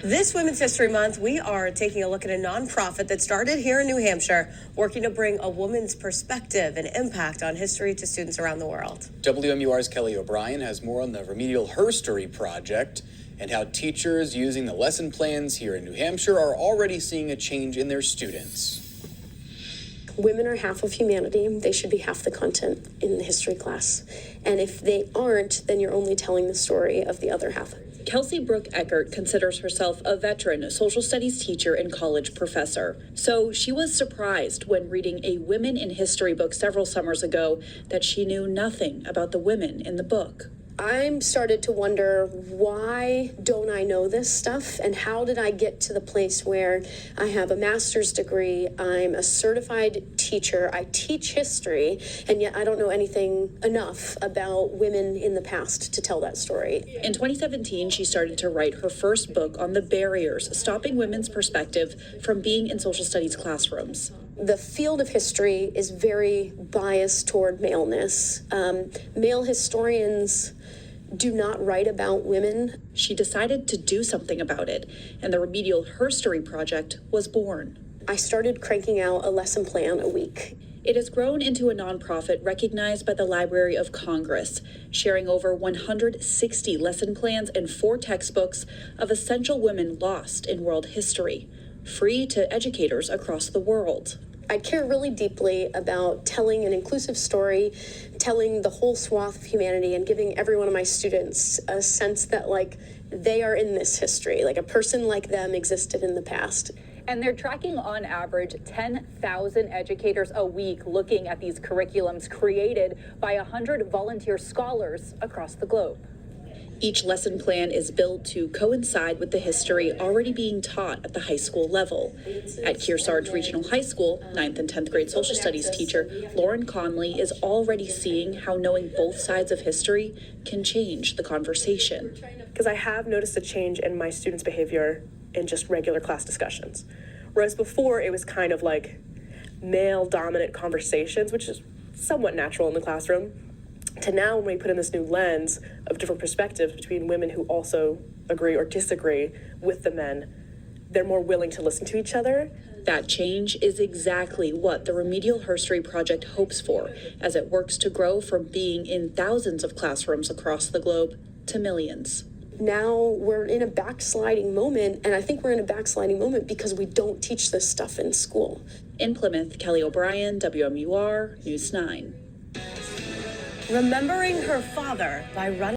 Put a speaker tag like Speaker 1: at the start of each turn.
Speaker 1: This Women's History Month, we are taking a look at a nonprofit that started here in New Hampshire, working to bring a woman's perspective and impact on history to students around the world.
Speaker 2: WMUR's Kelly O'Brien has more on the Remedial Herstory Project and how teachers using the lesson plans here in New Hampshire are already seeing a change in their students.
Speaker 3: Women are half of humanity. They should be half the content in the history class. And if they aren't, then you're only telling the story of the other half.
Speaker 4: Kelsey Brooke Eckert considers herself a veteran social studies teacher and college professor. So she was surprised when reading a Women in History book several summers ago that she knew nothing about the women in the book.
Speaker 3: I started to wonder, why don't I know this stuff? And how did I get to the place where I have a master's degree, I'm a certified teacher, I teach history, and yet I don't know anything enough about women in the past to tell that story.
Speaker 4: In 2017, she started to write her first book on the barriers stopping women's perspective from being in social studies classrooms.
Speaker 3: The field of history is very biased toward maleness. Male historians do not write about women.
Speaker 4: She decided to do something about it, and the Remedial Herstory Project was born.
Speaker 3: I started cranking out a lesson plan a week.
Speaker 4: It has grown into a nonprofit recognized by the Library of Congress, sharing over 160 lesson plans and 4 textbooks of essential women lost in world history, free to educators across the world.
Speaker 3: I care really deeply about telling an inclusive story, telling the whole swath of humanity, and giving every one of my students a sense that, like, they are in this history, like a person like them existed in the past.
Speaker 5: And they're tracking on average 10,000 educators a week looking at these curriculums created by 100 volunteer scholars across the globe.
Speaker 4: Each lesson plan is built to coincide with the history already being taught at the high school level. At Kearsarge Regional High School, 9th and 10th grade social studies teacher Lauren Conley is already seeing how knowing both sides of history can change the conversation.
Speaker 6: Because I have noticed a change in my students' behavior in just regular class discussions. Whereas before it was kind of like male-dominant conversations, which is somewhat natural in the classroom, to now when we put in this new lens of different perspectives between women who also agree or disagree with the men, they're more willing to listen to each other.
Speaker 4: That change is exactly what the Remedial Herstory Project hopes for as it works to grow from being in thousands of classrooms across the globe to millions.
Speaker 3: Now we're in a backsliding moment, and I think we're in a backsliding moment because we don't teach this stuff in school.
Speaker 4: In Plymouth, Kelly O'Brien, WMUR, News 9.
Speaker 1: Remembering her father by running